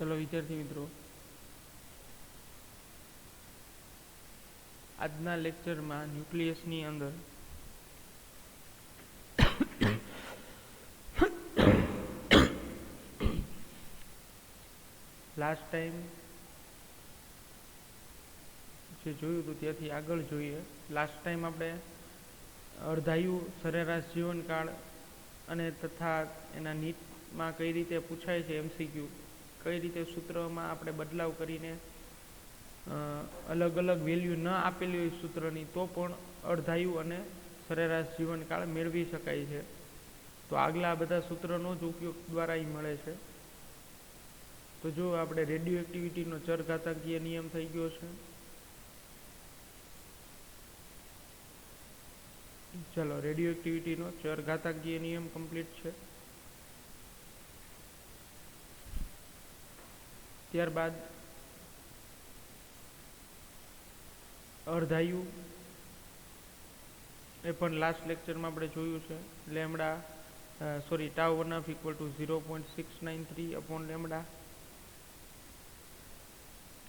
ચલો વિદ્યાર્થી મિત્રો, આજના લેક્ચરમાં ન્યુક્લિયસની અંદર લાસ્ટ ટાઈમ જે જોયું હતું ત્યાંથી આગળ જોઈએ. લાસ્ટ ટાઈમ આપણે અર્ધાયુ સરેરાશ જીવનકાળ અને તથા એના નીટમાં કઈ રીતે પૂછાય છે MCQ, કઈ રીતે સૂત્રમાં આપણે બદલાવ કરીને અલગ અલગ વેલ્યુ ન આપેલી હોય સૂત્રની તો પણ અર્ધાયુ અને સરેરાશ જીવનકાળ મેળવી શકાય છે. તો આગલા બધા સૂત્રનો જ ઉપયોગ દ્વારા એ મળે છે. તો જો આપણે રેડિયો એક્ટિવિટીનો ચરઘાતાંકીય નિયમ થઈ ગયો છે. ચલો, રેડિયો એક્ટિવિટીનો ચરઘાતાંકીય નિયમ કમ્પ્લીટ છે. ત્યારબાદ અર્ધાયુ એ પણ લાસ્ટ લેક્ચરમાં આપણે જોયું છે. Tau 1 equal to 0.693 upon lambda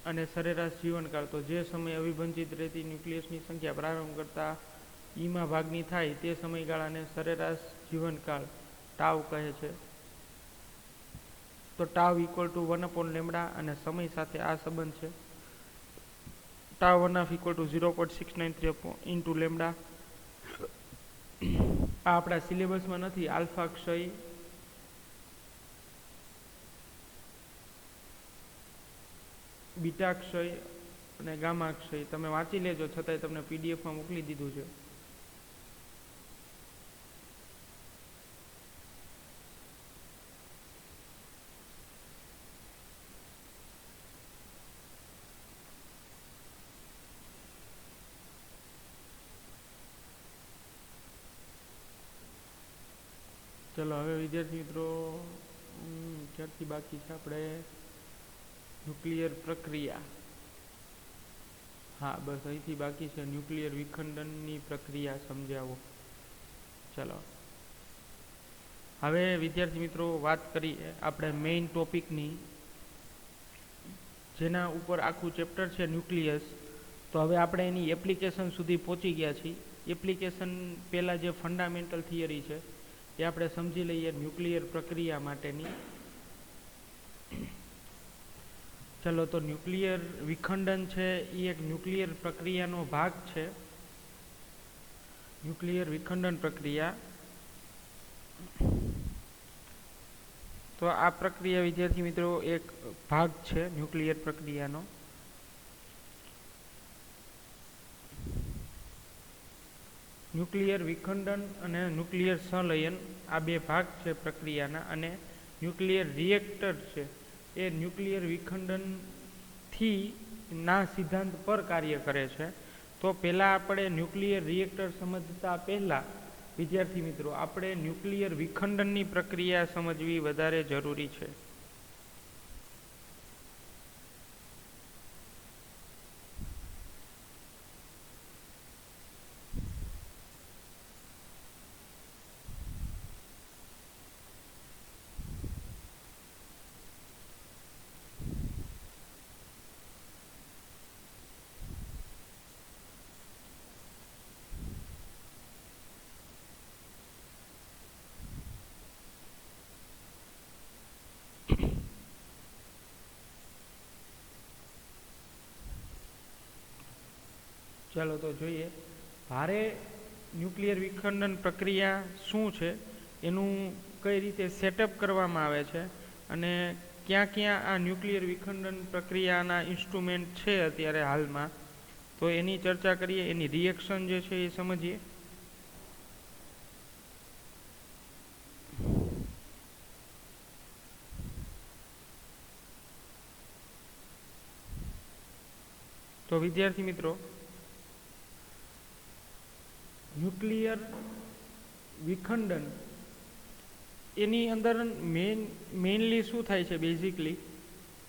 અને સરેરાશ જીવનકાળ, તો જે સમય અવિભંજિત રહેતી ન્યુક્લિયસની સંખ્યા પ્રારંભ કરતા ઈમાં ભાગની થાય તે સમયગાળાને સરેરાશ જીવનકાળ ટાઉ કહે છે. તો tau equal to 1 upon lambda અને સમય સાથે આ સંબંધ છે. Tau 1 equal to 0.693 into lambda. આ આપણા સિલેબસમાં નથી. આલ્ફા ક્ષય, બીટા ક્ષય અને ગામા ક્ષય તમે વાંચી લેજો, છતાંય તમને પીડીએફમાં મોકલી દીધું છે. ચલો હવે વિદ્યાર્થી મિત્રો, ક્યારથી બાકી છે આપણે ન્યુક્લિયર પ્રક્રિયા. હા, બસ અહીંથી બાકી છે. ન્યુક્લિયર વિખંડનની પ્રક્રિયા સમજાવો. ચલો હવે વિદ્યાર્થી મિત્રો વાત કરીએ આપણે મેઇન ટોપિકની, જેના ઉપર આખું ચેપ્ટર છે ન્યુક્લિયસ. તો હવે આપણે એની એપ્લિકેશન સુધી પહોંચી ગયા છીએ. એપ્લિકેશન પહેલાં જે ફંડામેન્ટલ થિયરી છે એ આપણે સમજી લઈએ ન્યુક્લિયર પ્રક્રિયા માટેની. ચલો, તો ન્યુક્લિયર વિખંડન છે એ એક ન્યુક્લિયર પ્રક્રિયાનો ભાગ છે. ન્યુક્લિયર વિખંડન પ્રક્રિયા, તો આ પ્રક્રિયા વિદ્યાર્થી મિત્રો એક ભાગ છે ન્યુક્લિયર પ્રક્રિયાનો. ન્યુક્લિયર વિખંડન અને ન્યુક્લિયર સંલયન આ બે ભાગ છે પ્રક્રિયાના. અને ન્યુક્લિયર રિએક્ટર છે એ ન્યુક્લિયર વિખંડનથી ના સિદ્ધાંત પર કાર્ય કરે છે. તો પહેલાં આપણે ન્યુક્લિયર રિએક્ટર સમજતા પહેલાં વિદ્યાર્થી મિત્રો આપણે ન્યુક્લિયર વિખંડનની પ્રક્રિયા સમજવી વધારે જરૂરી છે. ચાલો તો જોઈએ ભારે ન્યુક્લિયર વિખંડન પ્રક્રિયા શું છે, એનું કઈ રીતે સેટઅપ કરવામાં આવે છે અને ક્યાં ક્યાં આ ન્યુક્લિયર વિખંડન પ્રક્રિયાના ઇન્સ્ટ્રુમેન્ટ છે અત્યારે હાલમાં, તો એની ચર્ચા કરીએ. એની રિએક્શન જે છે એ સમજીએ. તો વિદ્યાર્થી મિત્રો, ન્યુક્લિયર વિખંડન એની અંદર મેઇનલી શું થાય છે બેઝિકલી,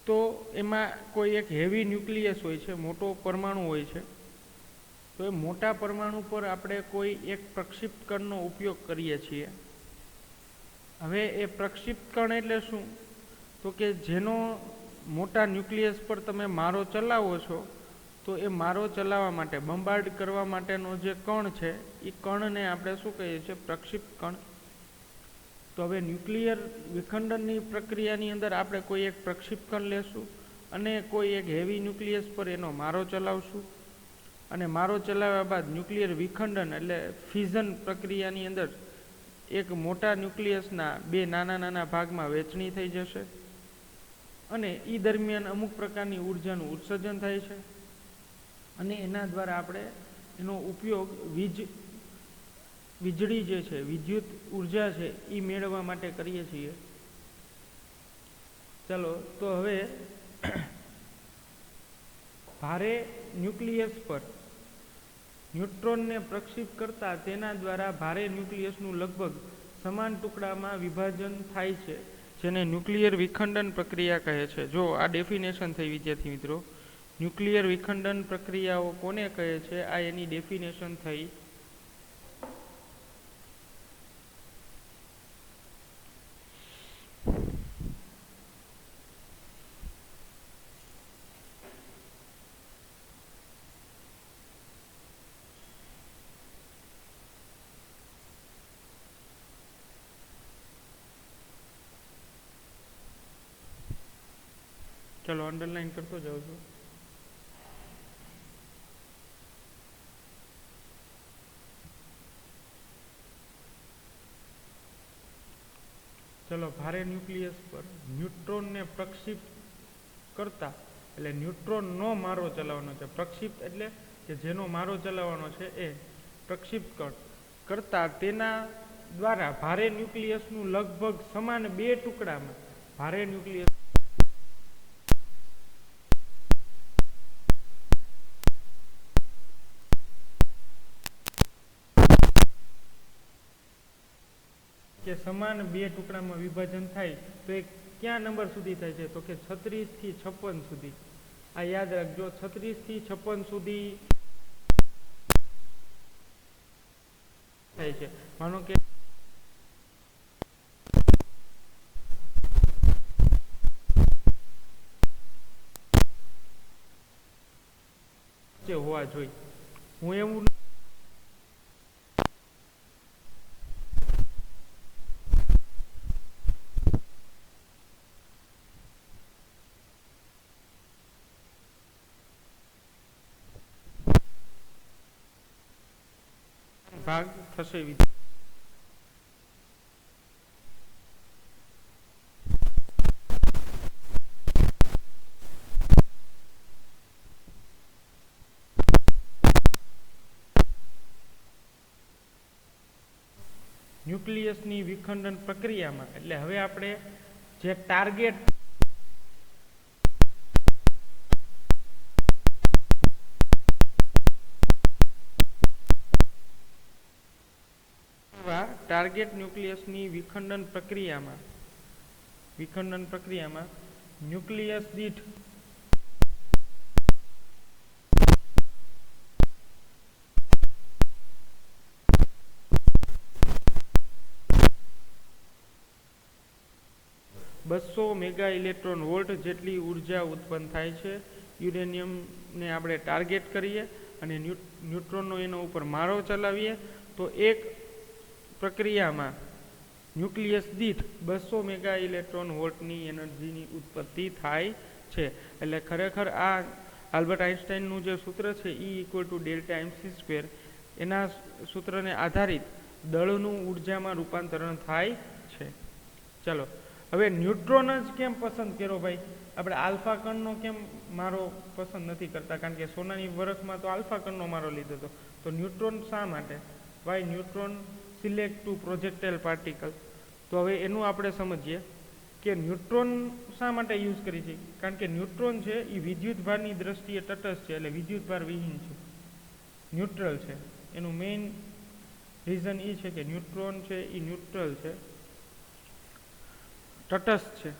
તો એમાં કોઈ એક હેવી ન્યુક્લિયસ હોય છે, મોટો પરમાણુ હોય છે. તો એ મોટા પરમાણુ પર આપણે કોઈ એક પ્રક્ષિપ્ત કણનો ઉપયોગ કરીએ છીએ. હવે એ પ્રક્ષિપ્ત કણ એટલે શું, તો કે જેનો મોટા ન્યુક્લિયસ પર તમે મારો ચલાવો છો તો એ મારો ચલાવવા માટે બંબાર્ડ કરવા માટેનો જે કણ છે એ કણને આપણે શું કહીએ છીએ? પ્રક્ષિપ્ત કણ. તો હવે ન્યુક્લિયર વિખંડનની પ્રક્રિયાની અંદર આપણે કોઈ એક પ્રક્ષિપ્ત કણ લેશું અને કોઈ એક હેવી ન્યુક્લિયસ પર એનો મારો ચલાવશું અને મારો ચલાવ્યા બાદ ન્યુક્લિયર વિખંડન એટલે ફ્યુઝન પ્રક્રિયાની અંદર એક મોટા ન્યુક્લિયસના બે નાના નાના ભાગમાં વહેંચણી થઈ જશે અને એ દરમિયાન અમુક પ્રકારની ઉર્જાનું ઉત્સર્જન થાય છે અને એના દ્વારા આપણે એનો ઉપયોગ વીજળી જે છે, વિદ્યુત ઉર્જા છે એ મેળવવા માટે કરીએ છીએ. ચાલો તો હવે ભારે ન્યુક્લિયસ પર ન્યુટ્રોનને પ્રક્ષિપ્ત કરતા તેના દ્વારા ભારે ન્યુક્લિયસનું લગભગ સમાન ટુકડામાં વિભાજન થાય છે, જેને ન્યુક્લિયર વિખંડન પ્રક્રિયા કહે છે. જો આ ડેફિનેશન થઈ વિદ્યાર્થી મિત્રો, ન્યુક્લિયર વિખંડન પ્રક્રિયાઓ કોને કહે છે, આ એની ડેફિનેશન થઈ. ચલો અંડરલાઈન કરતો જાઉં છું. ચલો ભારે ન્યુક્લિયસ પર ન્યુટ્રોનને પ્રક્ષિપ્ત કરતા એટલે ન્યુટ્રોનનો મારો ચલાવવાનો છે. પ્રક્ષિપ્ત એટલે કે જેનો મારો ચલાવવાનો છે એ પ્રક્ષિપ્ત કરતા તેના દ્વારા ભારે ન્યુક્લિયસનું લગભગ સમાન બે ટુકડામાં ભારે ન્યુક્લિયસ કે સમાન બે ટુકડામાં વિભાજન થાય તો એ ક્યાં નંબર સુધી થાય છે? તો કે 36 થી 56 સુધી. આ યાદ રાખજો, 36 થી 56 સુધી થાય છે. માનો કે હોવા જોઈએ. હું એવું ભાગ થશે. ન્યુક્લિયસની વિખંડન પ્રક્રિયામાં એટલે હવે આપણે જે ટાર્ગેટ ન્યુક્લિયસની વિખંડન પ્રક્રિયામાં ન્યુક્લિયસ દીઠ બસો મેગા ઇલેક્ટ્રોન વોલ્ટ જેટલી ઉર્જા ઉત્પન્ન થાય છે. યુરેનિયમને આપણે ટાર્ગેટ કરીએ અને ન્યુટ્રોનનો એના ઉપર મારો ચલાવીએ તો એક પ્રક્રિયામાં ન્યુક્લિયસ દીઠ 200 મેગા ઇલેક્ટ્રોન વોલ્ટની એનર્જીની ઉત્પત્તિ થાય છે. એટલે ખરેખર આ આલ્બર્ટ આઇન્સ્ટાઈનનું જે સૂત્ર છે E=Δ mc², એના સૂત્રને આધારિત દળનું ઉર્જામાં રૂપાંતરણ થાય છે. ચલો હવે ન્યુટ્રોન જ કેમ પસંદ કર્યો ભાઈ? આપણે આલ્ફા કણનો કેમ મારો પસંદ નથી કરતા? કારણ કે સોનાની વરખમાં તો આલ્ફા કણનો મારો લીધો હતો. તો ન્યુટ્રોન શા માટે? Why neutron select to projectile particle. તો હવે એનું આપણે સમજીએ કે ન્યુટ્રોન શા માટે યુઝ કરી છે. કારણ કે ન્યુટ્રોન છે એ વિદ્યુતભારની દ્રષ્ટિએ તટસ્થ છે, એટલે વિદ્યુતભાર વિહીન છે, ન્યુટ્રલ છે. એનું મેઇન રીઝન એ છે કે ન્યુટ્રોન છે એ ન્યુટ્રલ છે, તટસ્થ છે.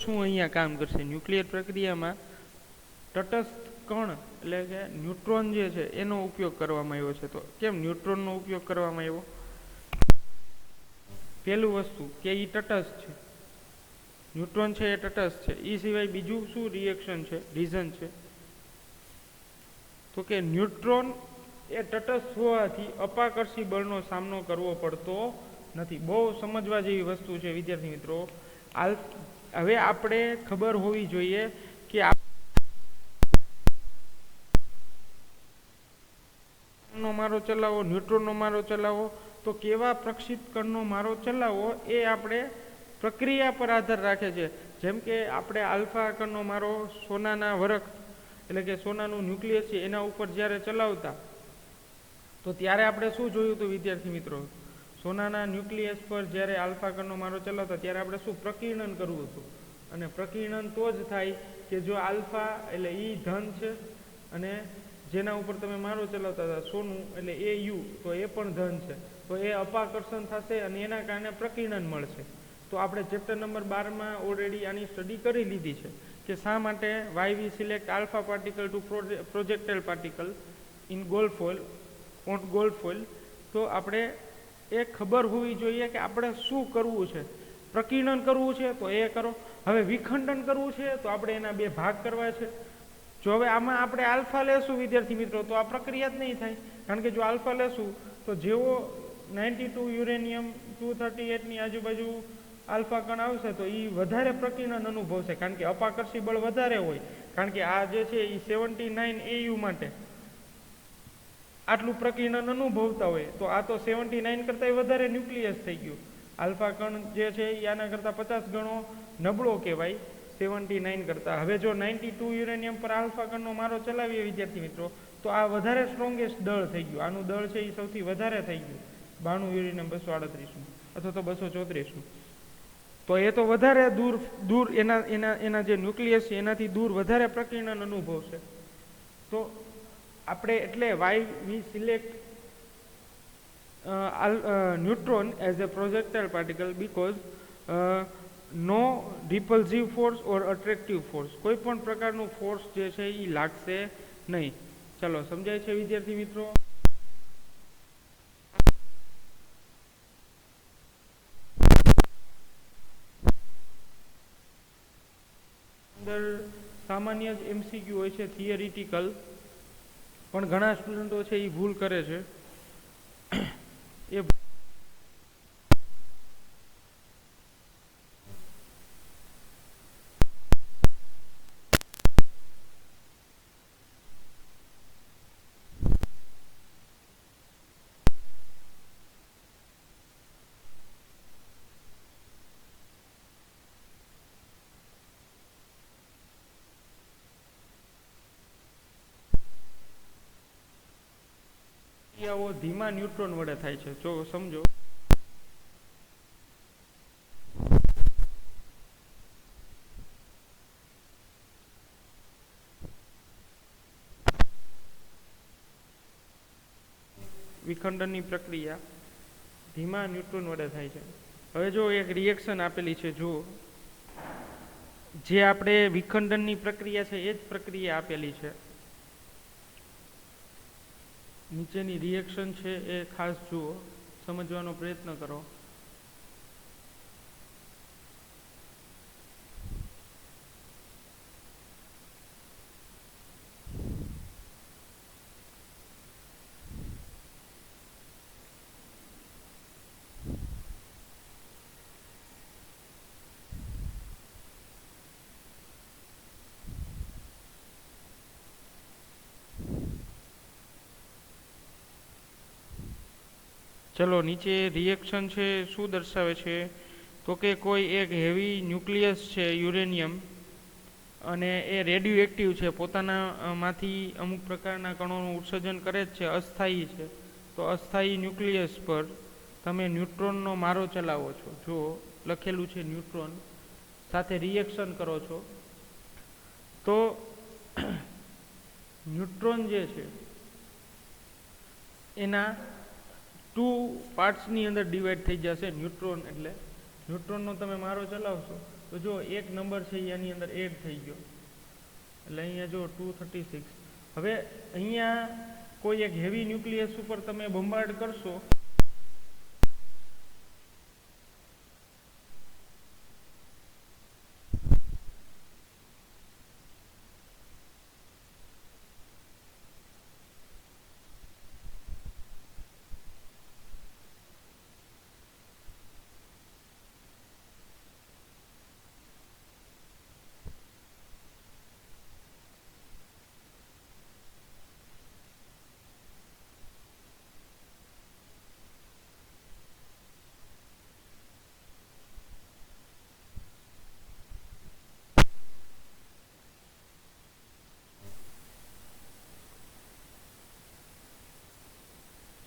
શું અહીંયા કામ કરશે? ન્યુક્લિયર પ્રક્રિયામાં તટસ્થ કણ એટલે કે ન્યુટ્રોન જે છે એનો ઉપયોગ કરવામાં આવ્યો છે. તો કેમ ન્યુટ્રોનનો ઉપયોગ કરવામાં આવ્યો? પહેલું વસ્તુ કે એ તટસ્થ છે, ન્યુટ્રોન છે એ તટસ્થ છે. એ સિવાય બીજું શું રિએક્શન છે, રીઝન છે, તો કે ન્યુટ્રોન એ તટસ્થ હોવાથી અપાકર્ષી બળનો સામનો કરવો પડતો નથી. બહુ સમજવા જેવી વસ્તુ છે વિદ્યાર્થી મિત્રો. હવે આપણે ખબર હોવી જોઈએ કે નો મારો ચલાવો, ન્યુટ્રોનનો મારો ચલાવો, તો કેવા પ્રક્ષિપ્ત કણનો મારો ચલાવવો એ આપણે પ્રક્રિયા પર આધાર રાખે છે. જેમ કે આપણે આલ્ફા કણનો મારો સોનાના વરખ એટલે કે સોનાનું ન્યુક્લિયસ છે એના ઉપર જ્યારે ચલાવતા, તો ત્યારે આપણે શું જોયું હતું વિદ્યાર્થી મિત્રો? સોનાના ન્યુક્લિયસ પર જ્યારે આલ્ફા કણનો મારો ચલાવતા ત્યારે આપણે શું પ્રકીર્ણન કરવું હતું, અને પ્રકીર્ણન તો જ થાય કે જો આલ્ફા એટલે ઈ ધન છે અને જેના ઉપર તમે મારો ચલાવતા હતા સોનું એટલે એ યુ, તો એ પણ ધન છે, તો એ અપાકર્ષણ થશે અને એના કારણે પ્રકીર્ણન મળશે. તો આપણે ચેપ્ટર નંબર 12માં ઓલરેડી આની સ્ટડી કરી લીધી છે કે શા માટે why we select alpha particle to projectile particle in gold foil on gold foil. તો આપણે એ ખબર હોવી જોઈએ કે આપણે શું કરવું છે. પ્રકીર્ણન કરવું છે તો એ કરો. હવે વિખંડન કરવું છે તો આપણે એના બે ભાગ કરવા છે. જો હવે આમાં આપણે આલ્ફા લેશું વિદ્યાર્થી મિત્રો તો આ પ્રક્રિયા જ નહીં થાય, કારણ કે જો આલ્ફા લેશું તો જેવો 92 યુરેનિયમ 238ની આજુબાજુ આલ્ફા કણ આવશે તો એ વધારે પ્રકીર્ણન અનુભવશે, કારણ કે અપાકર્ષી બળ વધારે હોય. કારણ કે આ જે છે એ 79 AU માટે આટલું પ્રકીર્ણન અનુભવતા હોય, તો આ તો 79 કરતાં વધારે ન્યુક્લિયસ થઈ ગયું. આલ્ફા કણ જે છે એ આના કરતાં 50 ગણો નબળો કહેવાય 79 કરતાં. હવે જો 92 યુરેનિયમ પર આલ્ફા કણનો મારો ચલાવીએ વિદ્યાર્થી મિત્રો, તો આ વધારે સ્ટ્રોંગેસ્ટ દળ થઈ ગયું. આનું દળ છે એ સૌથી વધારે થઈ ગયું 92 યુરેનિયમ 238નું અથવા તો 234નું. તો એ તો વધારે દૂર એના જે ન્યુક્લિયસ છે એનાથી દૂર વધારે પ્રકીર્ણન અનુભવશે. તો આપણે એટલે Y we select neutron as a projectile particle because no repulsive force or attractive force, કોઈ પણ પ્રકારનું ફોર્સ જે છે એ લાગશે નહીં. ચલો સમજાય છે વિદ્યાર્થી મિત્રો? અંદર સામાન્ય જ એમસીક્યુ હોય છે, થિયરિટિકલ, પણ ઘણા સ્ટુડન્ટો છે એ ભૂલ કરે છે. એ ધીમા ન્યુટ્રોન વડે થાય છે. જો સમજો વિખંડનની પ્રક્રિયા ધીમા ન્યુટ્રોન વડે થાય છે. હવે જો એક રિએક્શન આપેલી છે, જો જે આપણે વિખંડનની પ્રક્રિયા છે એ જ પ્રક્રિયા આપેલી છે. નીચેની રિએક્શન છે એ ખાસ જુઓ, સમજવાનો પ્રયત્ન કરો. ચલો નીચે રિએક્શન છે શું દર્શાવે છે, તો કે કોઈ એક હેવી ન્યુક્લિયસ છે યુરેનિયમ અને એ રેડિયો એક્ટિવ છે, પોતાના માંથી અમુક પ્રકારના કણોનું ઉત્સર્જન કરે જ છે, અસ્થાયી છે. તો અસ્થાયી ન્યુક્લિયસ પર તમે ન્યુટ્રોનનો મારો ચલાવો છો. જો લખેલું છે ન્યુટ્રોન, સાથે રિએક્શન કરો છો, તો ન્યુટ્રોન જે છે એના 2 પાર્ટ્સની અંદર ડિવાઈડ થઈ જશે. ન્યુટ્રોન એટલે ન્યુટ્રોનનો તમે મારો ચલાવશો તો જો એક નંબર છે એની અંદર એડ થઈ ગયો, એટલે અહીંયા જો 236. હવે અહીંયા કોઈ એક હેવી ન્યુક્લિયસ ઉપર તમે બોમ્બાર્ડ કરશો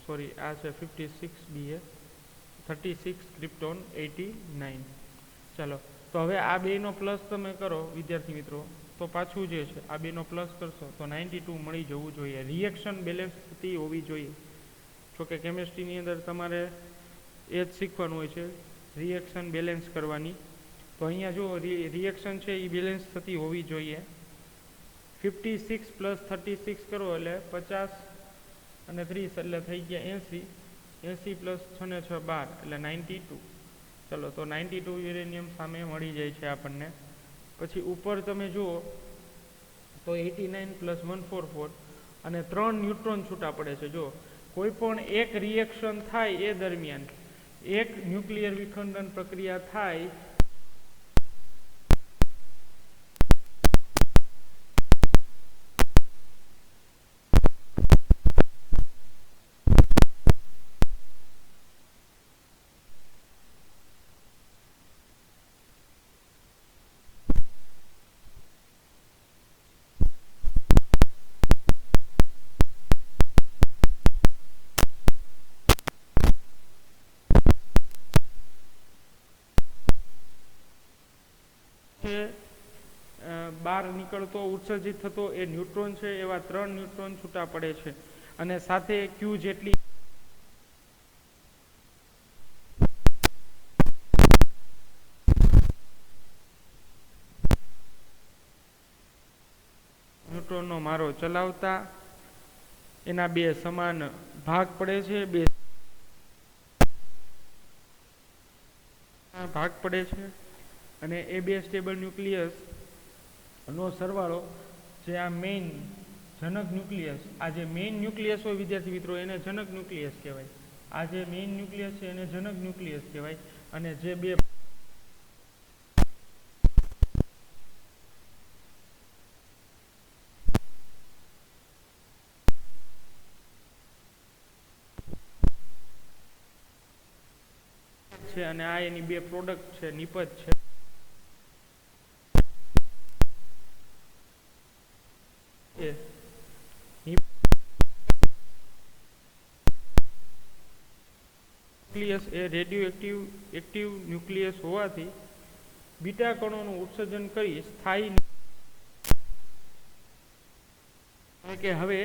સોરી આ છે 56 BA 36 ક્રિપ્ટોન 89. ચાલો તો હવે આ બેનો પ્લસ તમે કરો વિદ્યાર્થી મિત્રો તો પાછું જે છે આ બેનો પ્લસ કરશો તો 92 મળી જવું જોઈએ. રિએક્શન બેલેન્સ થતી હોવી જોઈએ. જોકે કેમિસ્ટ્રીની અંદર તમારે એ જ શીખવાનું હોય છે, રિએક્શન બેલેન્સ કરવાની. તો અહીંયા જો રિએક્શન છે એ બેલેન્સ થતી હોવી જોઈએ. 56 + 36 કરો એટલે 50 અને 30 એટલે થઈ ગયા 80. 80 + 6 ને 6 12 એટલે 92. ચલો તો 92 યુરેનિયમ સામે મળી જાય છે આપણને. પછી ઉપર તમે જુઓ તો 89 + 144 અને 3 ન્યુટ્રોન છૂટા પડે છે. જો કોઈ પણ એક રિએક્શન થાય એ દરમિયાન એક ન્યુક્લિયર વિખંડન પ્રક્રિયા થાય બહાર નીકળતો ઉત્સર્જિત થતો એ ન્યુટ્રોન છે એવા 3 ન્યુટ્રોન છૂટા પડે છે અને સાથે Q જેટલી ન્યુટ્રોનનો મારો ચલાવતા એના 2 સમાન ભાગ પડે છે. 2 ભાગ પડે છે અને એ 2 સ્ટેબલ ન્યુક્લિયસ નો સરવાળો જે આ મેઇન જનક ન્યુક્લિયસ, આ જે મેઇન ન્યુક્લિયસ હોય વિદ્યાર્થી મિત્રો એને જનક ન્યુક્લિયસ કહેવાય. આ જે મેઇન ન્યુક્લિયસ છે એને જનક ન્યુક્લિયસ કહેવાય. અને જે 2 છે અને આ એની 2 પ્રોડક્ટ છે, નિપજ છે. ન્યુક્લિયસ એ રેડિયો એક્ટિવ ન્યુક્લિયસ હોવાથી બીટા કણોનું ઉત્સર્જન કરી સ્થાયી કે હવે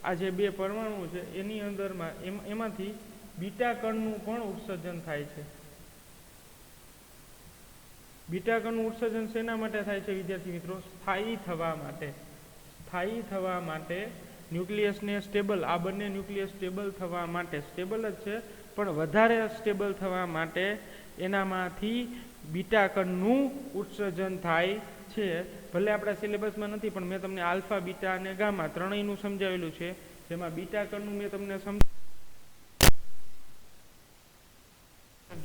આ જે 2 પરમાણુ છે એની અંદરમાં એમાંથી બીટા કણનું પણ ઉત્સર્જન થાય છે. બીટા કણનું ઉત્સર્જન શેના માટે થાય છે વિદ્યાર્થી મિત્રો? સ્થાયી થવા માટે. સ્થાયી થવા માટે ન્યુક્લિયસને સ્ટેબલ, આ બંને ન્યુક્લિયસ સ્ટેબલ થવા માટે, સ્ટેબલ જ છે પણ વધારે સ્ટેબલ થવા માટે એનામાંથી બીટા કણનું ઉત્સર્જન થાય છે. ભલે આપણા સિલેબસમાં નથી પણ મેં તમને આલ્ફા, બીટા અને ગામા ત્રણેયનું સમજાવેલું છે. જેમાં બીટા કણનું મેં તમને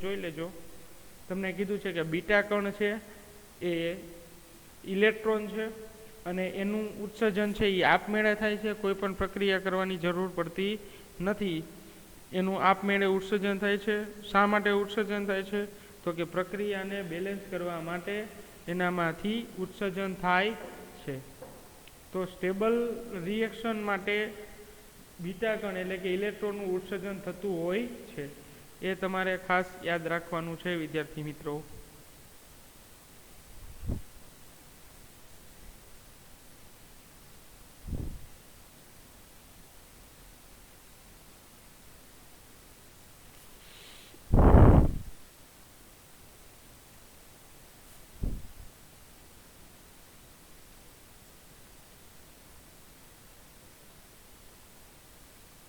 જોઈ લેજો. તમને કીધું છે કે બીટા કણ છે એ ઇલેક્ટ્રોન છે અને એનું ઉત્સર્જન છે એ આપમેળે થાય છે, કોઈ પણ પ્રક્રિયા કરવાની જરૂર પડતી નથી. એનું આપમેળે ઉત્સર્જન થાય છે. શા માટે ઉત્સર્જન થાય છે? તો કે પ્રક્રિયાને બેલેન્સ કરવા માટે એનામાંથી ઉત્સર્જન થાય છે. તો સ્ટેબલ રિએક્શન માટે બીટા કણ એટલે કે ઇલેક્ટ્રોનનું ઉત્સર્જન થતું હોય છે. એ તમારે ખાસ યાદ રાખવાનું છે વિદ્યાર્થી મિત્રો.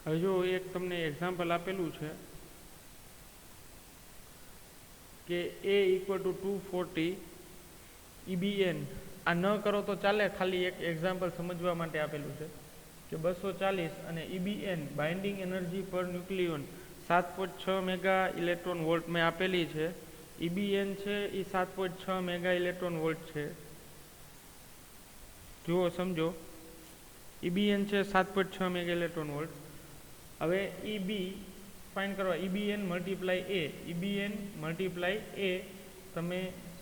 હવે જો એક તમને એક્ઝામ્પલ આપેલું છે કે A = 240 EBN. આ ન કરો તો ચાલે, ખાલી એક એક્ઝામ્પલ સમજવા માટે આપેલું છે કે 240 અને EBN binding energy per ન્યુક્લિયોન 7.6 mega electron volt મેં આપેલી છે. EBN છે એ 7.6 મેગા ઇલેક્ટ્રોન વોલ્ટ છે. જુઓ સમજો, EBN છે 7.6 મેગા ઇલેક્ટ્રોન વોલ્ટ. હવે EB ફાઇન્ડ કરવા, EBN × A, EBN × A તમે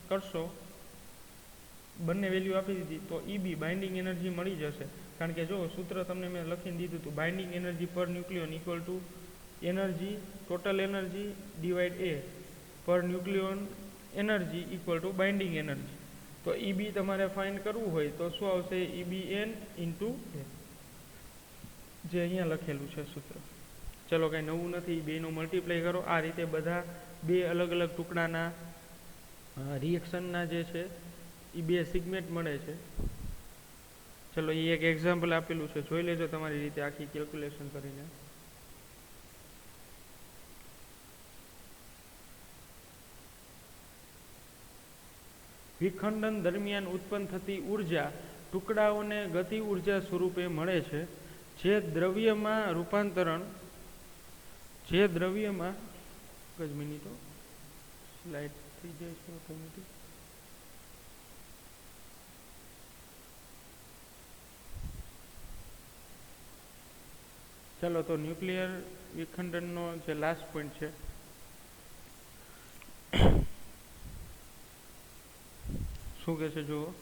કરશો, બંને વેલ્યુ આપી દીધી તો EB બાઇન્ડિંગ એનર્જી મળી જશે. કારણ કે જો સૂત્ર તમને મેં લખીને દીધું હતું, binding energy per nucleon = energy total energy divide A per nucleon energy equal to binding energy. તો EB તમારે ફાઇન્ડ કરવું હોય તો શું આવશે? EBN ઇન્ટુ એ, જે અહીંયા લખેલું છે સૂત્ર. ચલો કાંઈ નવું નથી, બેનો મલ્ટીપ્લાય કરો. આ રીતે બધા બે અલગ અલગ ટુકડાના રિએક્શનના જે છે એ બે સિગમેન્ટ મળે છે. ચલો એ એક એક્ઝામ્પલ આપેલું છે, જોઈ લેજો તમારી રીતે આખી કેલ્ક્યુલેશન કરીને. વિખંડન દરમિયાન ઉત્પન્ન થતી ઉર્જા ટુકડાઓને ગતિ ઉર્જા સ્વરૂપે મળે છે, જે દ્રવ્યમાં રૂપાંતરણ જ મિનિટો સ્લાઇડ થઈ જાય છે ઓટોમેટિક. ચાલો તો ન્યુક્લિયર વિખંડનનો જે લાસ્ટ પોઈન્ટ છે શું કહે છે જુઓ.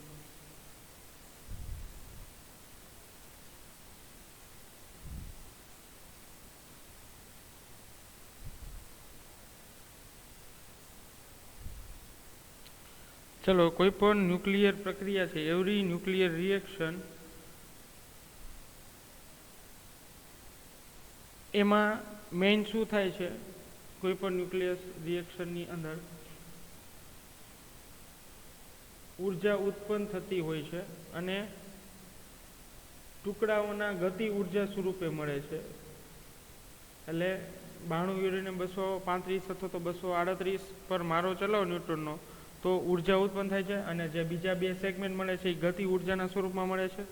ચલો કોઈ પણ ન્યુક્લિયર પ્રક્રિયા છે, એવરી ન્યુક્લિયર રિએક્શન, એમાં મેઇન શું થાય છે? કોઈ પણ ન્યુક્લિયર રિએક્શનની અંદર ઉર્જા ઉત્પન્ન થતી હોય છે અને ટુકડાઓના ગતિ ઉર્જા સ્વરૂપે મળે છે. એટલે 92 યુરેનિયમ 235 અથવા તો 238 પર મારો ચલાવો ન્યુટ્રોનનો તો ઉર્જા ઉત્પન્ન થાય છે, અને જે બીજા બે સેગમેન્ટ મળે છે એ ગતિ ઉર્જાના સ્વરૂપમાં મળે છે,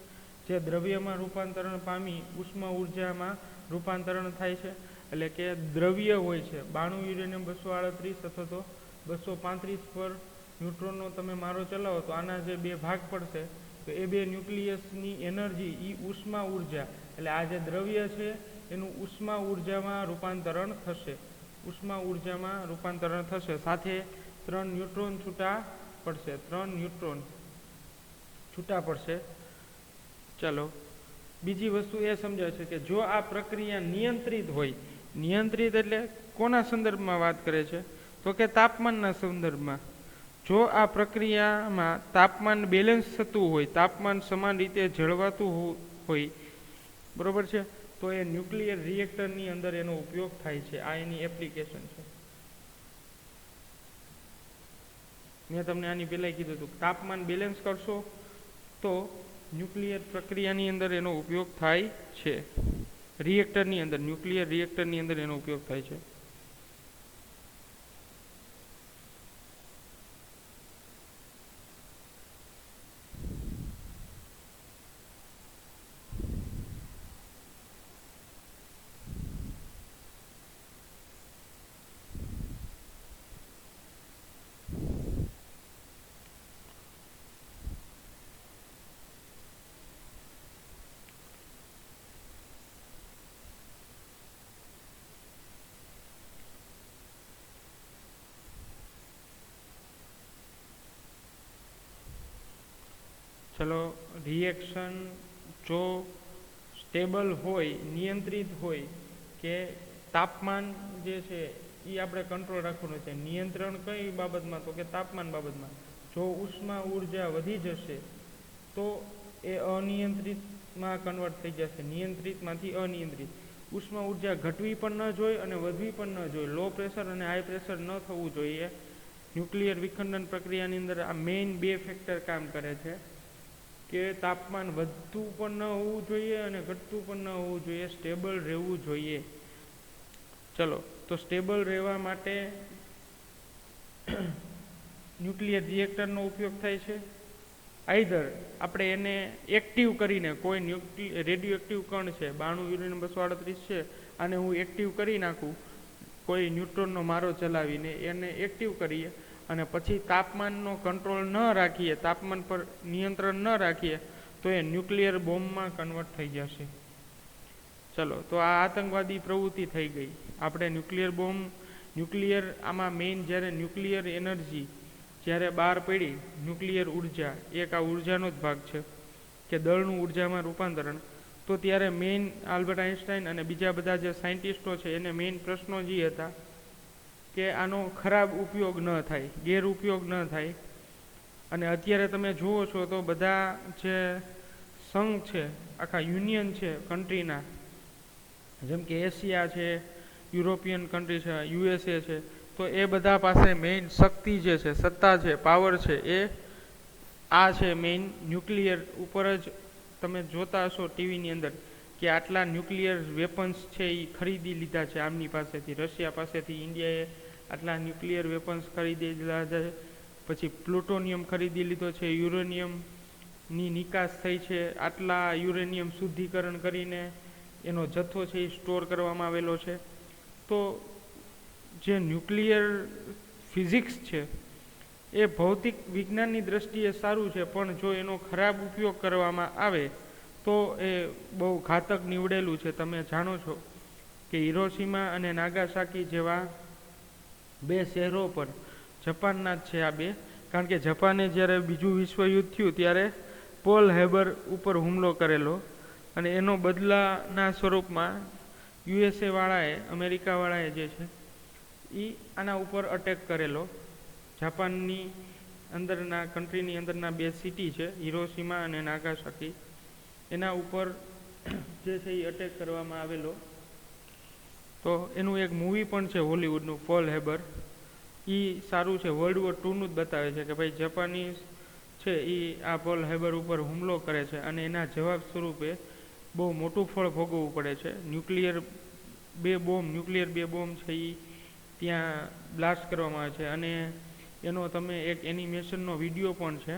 જે દ્રવ્યમાં રૂપાંતરણ પામી ઉષ્મા ઉર્જામાં રૂપાંતરણ થાય છે. એટલે કે દ્રવ્ય હોય છે 92 યુરેનિયમ 238 અથવા તો 235 પર ન્યુટ્રોનનો તમે મારો ચલાવો તો આના જે બે ભાગ પડશે તો એ બે ન્યુક્લિયસની એનર્જી એ ઉષ્મા ઉર્જા, એટલે આ જે દ્રવ્ય છે એનું ઉષ્મા ઉર્જામાં રૂપાંતરણ થશે. સાથે 3 ન્યુટ્રોન છૂટા પડશે. ચાલો બીજી વસ્તુ એ સમજાય છે કે જો આ પ્રક્રિયા નિયંત્રિત હોય, નિયંત્રિત એટલે કોના સંદર્ભમાં વાત કરે છે? તો કે તાપમાનના સંદર્ભમાં. જો આ પ્રક્રિયામાં તાપમાન બેલેન્સ થતું હોય, તાપમાન સમાન રીતે જળવાતું હોય, બરોબર છે, તો એ ન્યુક્લિયર રિએક્ટરની અંદર એનો ઉપયોગ થાય છે. આ એની એપ્લિકેશન છે. મેં તમને આની પહેલાં કીધું હતું, તાપમાન બેલેન્સ કરશો તો ન્યુક્લિયર પ્રક્રિયાની અંદર એનો ઉપયોગ થાય છે. ન્યુક્લિયર રિએક્ટરની અંદર એનો ઉપયોગ થાય છે. ચલો રિએક્શન જો સ્ટેબલ હોય, નિયંત્રિત હોય, કે તાપમાન જે છે એ આપણે કંટ્રોલ રાખવાનું છે. નિયંત્રણ કઈ બાબતમાં? તો કે તાપમાન બાબતમાં. જો ઉષ્મા ઉર્જા વધી જશે તો એ અનિયંત્રિતમાં કન્વર્ટ થઈ જશે, નિયંત્રિતમાંથી અનિયંત્રિત. ઉષ્મા ઉર્જા ઘટવી પણ ન જોઈએ અને વધવી પણ ન જોઈએ. લો પ્રેશર અને હાઈ પ્રેશર ન થવું જોઈએ. ન્યુક્લિયર વિખંડન પ્રક્રિયાની અંદર આ મેઇન બે ફેક્ટર કામ કરે છે કે તાપમાન વધતું પણ ન હોવું જોઈએ અને ઘટતું પણ ન હોવું જોઈએ, સ્ટેબલ રહેવું જોઈએ. ચલો તો સ્ટેબલ રહેવા માટે ન્યુક્લિયર રિએક્ટરનો ઉપયોગ થાય છે. આઈધર આપણે એને એક્ટિવ કરીને, કોઈ રેડિયો એક્ટિવ કણ છે 92 યુરેનિયમ 238 છે, આને હું એક્ટિવ કરી નાખું કોઈ ન્યુટ્રોનનો મારો ચલાવીને, એને એક્ટિવ કરીએ અને પછી તાપમાનનો કંટ્રોલ ન રાખીએ, તાપમાન પર નિયંત્રણ ન રાખીએ તો એ ન્યુક્લિયર બોમ્બમાં કન્વર્ટ થઈ જશે. ચલો તો આ આતંકવાદી પ્રવૃત્તિ થઈ ગઈ. આપણે ન્યુક્લિયર આમાં મેઇન જ્યારે ન્યુક્લિયર એનર્જી જ્યારે બહાર પડી, ન્યુક્લિયર ઉર્જા એક આ ઉર્જાનો જ ભાગ છે કે દળનું ઉર્જામાં રૂપાંતરણ. તો ત્યારે મેઇન આલ્બર્ટ આઇન્સ્ટાઈન અને બીજા બધા જે સાયન્ટિસ્ટો છે એને મેઇન પ્રશ્નો જે હતા કે આનો ખરાબ ઉપયોગ ન થાય, ગેરઉપયોગ ન થાય. અને અત્યારે તમે જુઓ છો તો બધા જે સંઘ છે, આખા યુનિયન છે કન્ટ્રીના, જેમ કે એશિયા છે, યુરોપિયન કન્ટ્રી છે, USA છે, તો એ બધા પાસે મેઇન શક્તિ જે છે, સત્તા છે, પાવર છે, એ આ છે મેઇન ન્યુક્લિયર ઉપર જ. તમે જોતા હશો ટીવીની અંદર કે આટલા ન્યુક્લિયર વેપન્સ છે એ ખરીદી લીધા છે આમની પાસેથી, રશિયા પાસેથી ઇન્ડિયાએ આટલા ન્યુક્લિયર વેપન્સ ખરીદી લીધા છે. પછી પ્લુટોનિયમ ખરીદી લીધો છે, યુરેનિયમની નિકાસ થઈ છે, આટલા યુરેનિયમ શુદ્ધિકરણ કરીને એનો જથ્થો છે એ સ્ટોર કરવામાં આવેલો છે. તો જે ન્યુક્લિયર ફિઝિક્સ છે એ ભૌતિક વિજ્ઞાનની દ્રષ્ટિએ સારું છે, પણ જો એનો ખરાબ ઉપયોગ કરવામાં આવે તો એ બહુ ઘાતક નીવડેલું છે. તમે જાણો છો કે હિરોશીમા અને નાગાસાકી જેવા બે શહેરો પર, જાપાનના જ છે આ બે, કારણ કે જાપાને જ્યારે બીજું વિશ્વયુદ્ધ થયું ત્યારે પોલ હેબર ઉપર હુમલો કરેલો અને એનો બદલાના સ્વરૂપમાં USA વાળાએ, અમેરિકા વાળાએ જે છે એ આના ઉપર અટેક કરેલો. જાપાનની અંદરના કન્ટ્રીની અંદરના બે સિટી છે, હિરોશીમા અને નાગાસાકી, એના ઉપર જે છે એ અટેક કરવામાં આવેલો. તો એનું એક મૂવી પણ છે હોલિવૂડનું, પોલ હેબર. એ સારું છે, World War II નું જ બતાવે છે કે ભાઈ જાપાનીઝ છે એ આ પોલ હેબર ઉપર હુમલો કરે છે અને એના જવાબ સ્વરૂપે બહુ મોટું ફળ ભોગવવું પડે છે. ન્યુક્લિયર બે બોમ્બ છે એ ત્યાં બ્લાસ્ટ કરવામાં આવે છે અને એનો તમે એક એનિમેશનનો વિડીયો પણ છે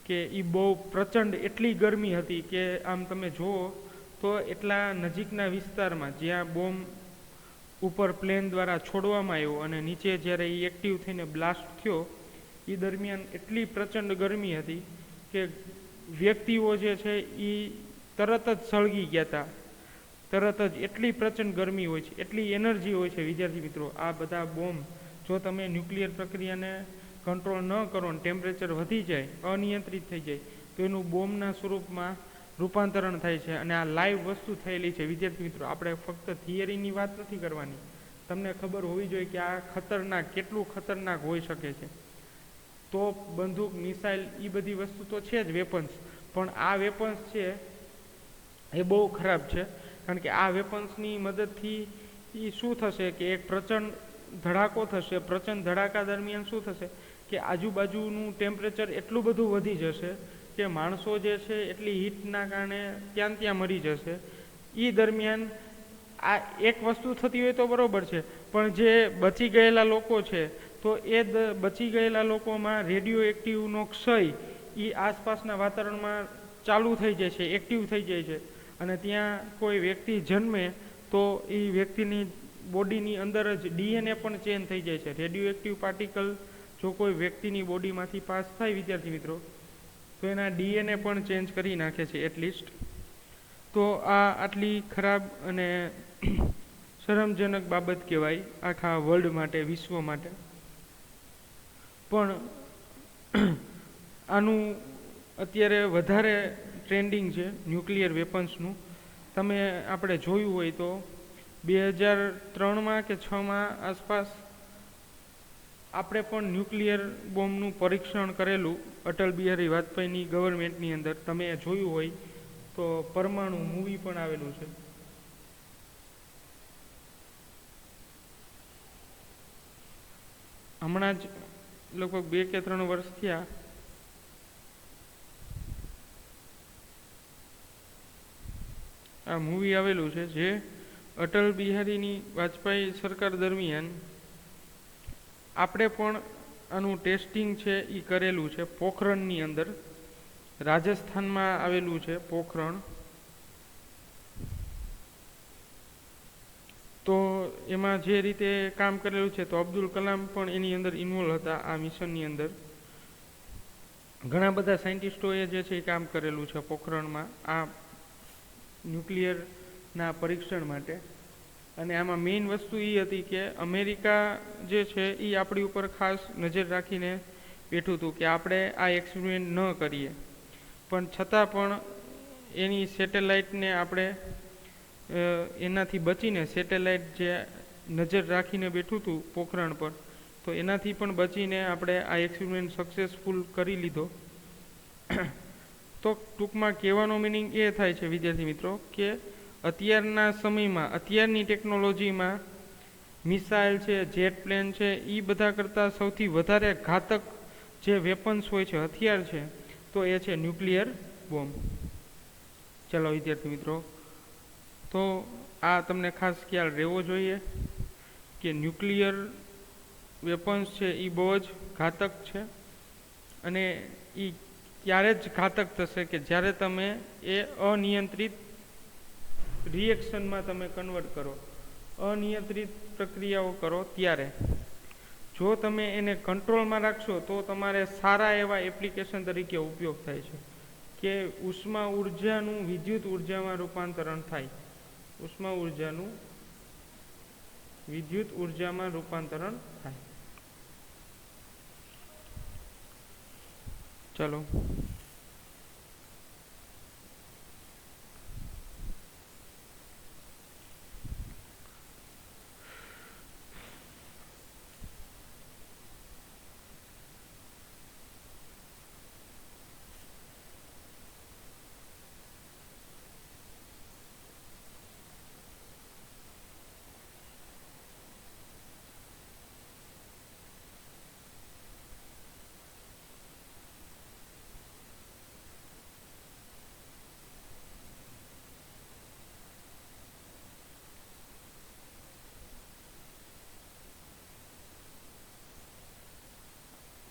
કે એ બહુ પ્રચંડ, એટલી ગરમી હતી કે આમ તમે જુઓ તો એટલા નજીકના વિસ્તારમાં જ્યાં બોમ્બ ઉપર પ્લેન દ્વારા છોડવામાં આવ્યો અને નીચે જ્યારે એ એક્ટિવ થઈને બ્લાસ્ટ થયો એ દરમિયાન એટલી પ્રચંડ ગરમી હતી કે વ્યક્તિઓ જે છે એ તરત જ સળગી ગયા હતા. તરત જ એટલી પ્રચંડ ગરમી હોય છે, એટલી એનર્જી હોય છે. વિદ્યાર્થી મિત્રો, આ બધા બોમ્બ જો તમે ન્યુક્લિયર પ્રક્રિયાને કંટ્રોલ ન કરો ને ટેમ્પરેચર વધી જાય, અનિયંત્રિત થઈ જાય, તો એનું બોમ્બના સ્વરૂપમાં રૂપાંતરણ થાય છે. અને આ લાઈવ વસ્તુ થયેલી છે. વિદ્યાર્થી મિત્રો, આપણે ફક્ત થિયરીની વાત નથી કરવાની, તમને ખબર હોવી જોઈએ કે આ ખતરનાક, કેટલું ખતરનાક હોઈ શકે છે. તોપ, બંદૂક, મિસાઇલ, એ બધી વસ્તુ તો છે જ વેપન્સ, પણ આ વેપન્સ છે એ બહુ ખરાબ છે. કારણ કે આ વેપન્સની મદદથી એ શું થશે કે એક પ્રચંડ ધડાકો થશે. પ્રચંડ ધડાકા દરમિયાન શું થશે કે આજુબાજુનું ટેમ્પરેચર એટલું બધું વધી જશે કે માણસો જે છે એટલી હીટના કારણે ત્યાં મરી જશે. એ દરમિયાન આ એક વસ્તુ થતી હોય તો બરાબર છે, પણ જે બચી ગયેલા લોકો છે તો એ બચી ગયેલા લોકોમાં રેડિયો એક્ટિવનો ક્ષય એ આસપાસના વાતાવરણમાં ચાલુ થઈ જાય છે, એક્ટિવ થઈ જાય છે. અને ત્યાં કોઈ વ્યક્તિ જન્મે તો એ વ્યક્તિની બોડીની અંદર જ DNA પણ ચેન્જ થઈ જાય છે. રેડિયો એક્ટિવ પાર્ટિકલ જો કોઈ વ્યક્તિની બોડીમાંથી પાસ થાય વિદ્યાર્થી મિત્રો, તો એના DNA પણ ચેન્જ કરી નાખે છે એટલીસ્ટ. તો આ આટલી ખરાબ અને શરમજનક બાબત કહેવાય આખા વર્લ્ડ માટે, વિશ્વ માટે. પણ આનું અત્યારે વધારે ટ્રેન્ડિંગ છે ન્યુક્લિયર વેપન્સનું. તમે આપણે જોયું હોય તો 2003માં કે 2006માં આસપાસ આપણે પણ ન્યુક્લિયર બોમ્બનું પરીક્ષણ કરેલું અટલ બિહારી વાજપેયીની ગવર્મેન્ટની અંદર. તમે જોયું હોય તો પરમાણુ મૂવી પણ આવેલું છે. હમણાં જ લગભગ 2 કે 3 વર્ષ થયા આ મૂવી આવેલું છે, જે અટલ બિહારીની વાજપેયી સરકાર દરમિયાન આપણે પણ આનું ટેસ્ટિંગ છે એ કરેલું છે પોખરણની અંદર. રાજસ્થાનમાં આવેલું છે પોખરણ. તો એમાં જે રીતે કામ કરેલું છે તો અબ્દુલ કલામ પણ એની અંદર ઇન્વોલ્વ હતા આ મિશનની અંદર. ઘણા બધા સાયન્ટિસ્ટોએ જે છે એ કામ કરેલું છે પોખરણમાં આ ન્યુક્લિયરના પરીક્ષણ માટે. અને આમાં મેઇન વસ્તુ એ હતી કે અમેરિકા જે છે એ આપણી ઉપર ખાસ નજર રાખીને બેઠું હતું કે આપણે આ એક્સપેરિમેન્ટ ન કરીએ. પણ છતાં પણ એની સેટેલાઇટને આપણે એનાથી બચીને, સેટેલાઇટ જે નજર રાખીને બેઠું હતું પોખરણ પર, તો એનાથી પણ બચીને આપણે આ એક્સપેરિમેન્ટ સક્સેસફુલ કરી લીધો. તો ટૂંકમાં કહેવાનો મિનિંગ એ થાય છે વિદ્યાર્થી મિત્રો કે અત્યારના સમયમાં, અત્યારની ટેકનોલોજીમાં મિસાઇલ છે, જેટ પ્લેન છે, એ બધા કરતાં સૌથી વધારે ઘાતક જે વેપન્સ હોય છે, હથિયાર છે, તો એ છે ન્યુક્લિયર બોમ્બ. ચાલો વિદ્યાર્થી મિત્રો, તો આ તમને ખાસ ખ્યાલ રહેવો જોઈએ કે ન્યુક્લિયર વેપન્સ છે એ બહુ જ ઘાતક છે, અને એ ત્યારે જ ઘાતક થશે કે જ્યારે તમે એ અનિયંત્રિત રિએક્શનમાં તમે કન્વર્ટ કરો, અનિયંત્રિત પ્રક્રિયાઓ કરો ત્યારે. જો તમે એને કંટ્રોલમાં રાખશો તો તમારે સારા એવા એપ્લિકેશન તરીકે ઉપયોગ થાય છે કે ઉષ્મા ઉર્જાનું વિદ્યુત ઉર્જામાં રૂપાંતરણ થાય, ઉષ્મા ઉર્જાનું વિદ્યુત ઉર્જામાં રૂપાંતરણ થાય. ચાલો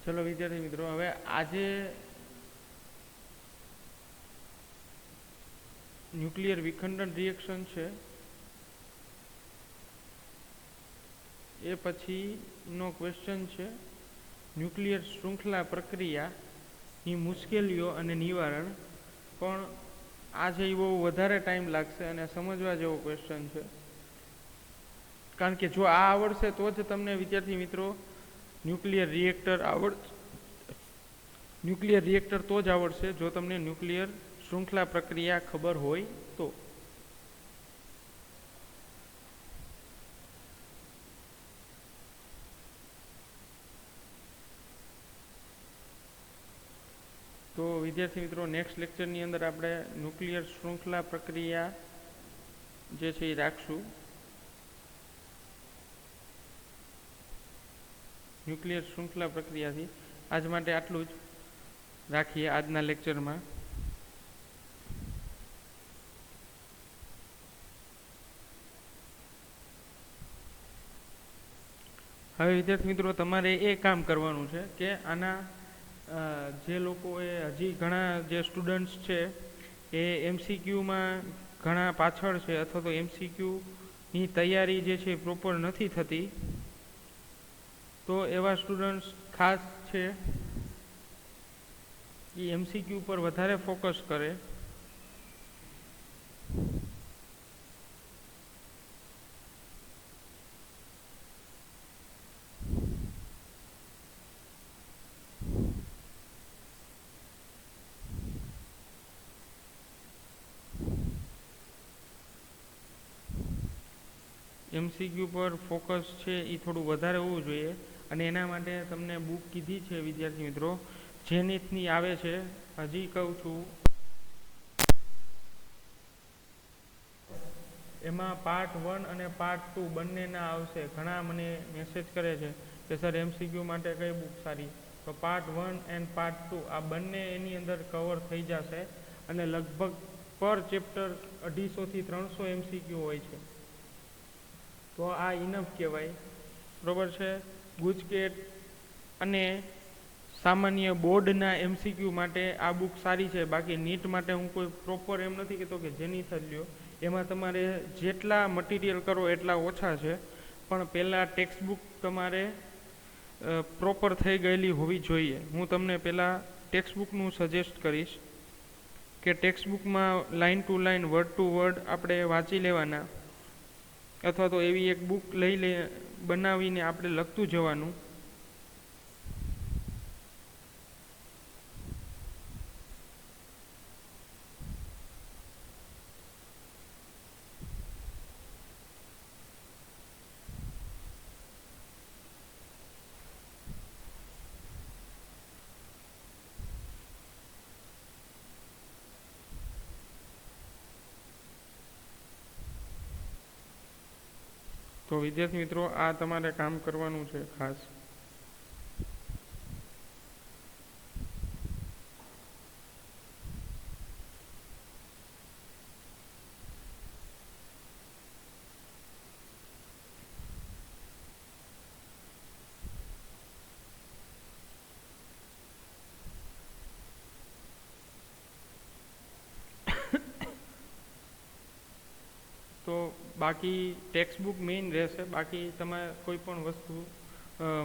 ચલો વિદ્યાર્થી મિત્રો, હવે આજે ન્યુક્લિયર વિખંડન રિએક્શન છે એ પછીનો ક્વેશ્ચન છે ન્યુક્લિયર શૃંખલા પ્રક્રિયાની મુશ્કેલીઓ અને નિવારણ. પણ આજે એ બહુ વધારે ટાઈમ લાગશે અને સમજવા જેવો ક્વેશ્ચન છે, કારણ કે જો આ આવડશે તો જ તમને વિદ્યાર્થી મિત્રો ન્યુક્લિયર રિએક્ટર તો જ આવડશે જો તમને ન્યુક્લિયર શૃંખલા પ્રક્રિયા ખબર હોય તો. તો વિદ્યાર્થી મિત્રો, નેક્સ્ટ લેક્ચરની અંદર આપણે ન્યુક્લિયર શૃંખલા પ્રક્રિયા જે છે એ રાખશું. ન્યુક્લિયર શૃંખલા પ્રક્રિયાથી આજ માટે આટલું જ રાખીએ આજના લેક્ચરમાં. હવે વિદ્યાર્થી મિત્રો, તમારે એ કામ કરવાનું છે કે આના જે લોકોએ હજી ઘણા જે સ્ટુડન્ટ્સ છે એ MCQમાં ઘણા પાછળ છે અથવા તો MCQની તૈયારી જે છે પ્રોપર નથી થતી, તો એવા સ્ટુડન્ટ્સ ખાસ છે એ MCQ પર વધારે ફોકસ કરે. MCQ પર ફોકસ છે એ થોડું વધારે હોવું જોઈએ, અને એના માટે તમને બુક કીધી છે વિદ્યાર્થી મિત્રો, જેનિથની આવે છે. હજી કહું છું, એમાં પાર્ટ 1 અને પાર્ટ 2 બંનેના આવશે. ઘણા મને મેસેજ કરે છે કે સર MCQ માટે કઈ બુક સારી, તો પાર્ટ 1 એન્ડ પાર્ટ 2 આ બંને એની અંદર કવર થઈ જશે, અને લગભગ પર ચેપ્ટર 250 થી 300 MCQ હોય છે. તો આ ઇનફ કહેવાય, બરાબર છે. ગુજકેટ અને સામાન્ય બોર્ડના MCQ માટે આ બુક સારી છે. બાકી નીટ માટે હું કોઈ પ્રોપર એમ નથી કહેતો કે જેની જ લ્યો, એમાં તમારે જેટલા મટીરિયલ કરો એટલા ઓછા છે, પણ પહેલાં ટેક્સ્ટ બુક તમારે પ્રોપર થઈ ગયેલી હોવી જોઈએ. હું તમને પહેલાં ટેક્સ્ટ બુકનું સજેસ્ટ કરીશ કે ટેક્સ્ટ બુકમાં line to line, word to word આપણે વાંચી લેવાના, અથવા તો એવી એક બુક બનાવીને આપણે લખતું જવાનું. તો વિદ્યાર્થી મિત્રો આ તમારે કામ કરવાનું છે ખાસ. તો બાકી ટેક્સ્ટ બુક મેઇન રહેશે. બાકી તમે કોઈ પણ વસ્તુ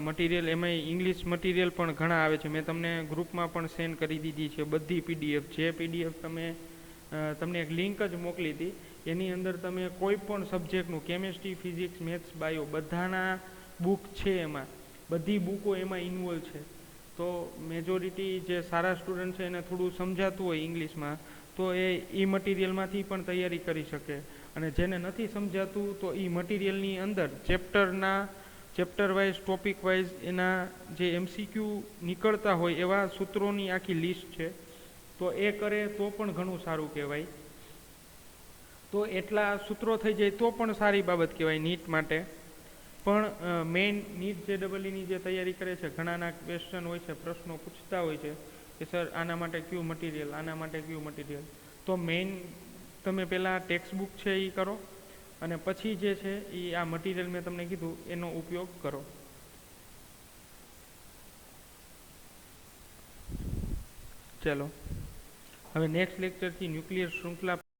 મટીરિયલ, એમાંય ઇંગ્લિશ મટીરિયલ પણ ઘણા આવે છે. મેં તમને ગ્રુપમાં પણ સેન્ડ કરી દીધી છે બધી પીડીએફ. જે પીડીએફ તમને એક લિંક જ મોકલી હતી, એની અંદર તમે કોઈ પણ સબ્જેક્ટનું કેમેસ્ટ્રી, ફિઝિક્સ, મેથ્સ, બાયો બધાના બુક છે. એમાં બધી બુકો એમાં ઇન્વોલ્વ છે. તો મેજોરિટી જે સારા સ્ટુડન્ટ છે એને થોડું સમજાતું હોય ઇંગ્લિશમાં, તો એ મટીરિયલમાંથી પણ તૈયારી કરી શકે. અને જેને નથી સમજાતું તો એ મટીરિયલની અંદર ચેપ્ટર વાઇઝ, ટોપિક વાઇઝ એના જે MCQ નીકળતા હોય એવા સૂત્રોની આખી લિસ્ટ છે. તો એ કરે તો પણ ઘણું સારું કહેવાય. તો એટલા સૂત્રો થઈ જાય તો પણ સારી બાબત કહેવાય નીટ માટે. પણ મેઇન નીટ JEEની જે તૈયારી કરે છે, ઘણાના ક્વેશ્ચન હોય છે, પ્રશ્નો પૂછતા હોય છે કે સર આના માટે કયું મટીરિયલ, આના માટે કયું મટીરિયલ. તો મેઇન તમે પહેલાં ટેક્સ્ટ બુક છે એ કરો, અને પછી જે છે એ આ મટીરિયલ મેં તમને કીધું એનો ઉપયોગ કરો. ચાલો હવે નેક્સ્ટ લેક્ચરથી ન્યુક્લિયર શૃંખલા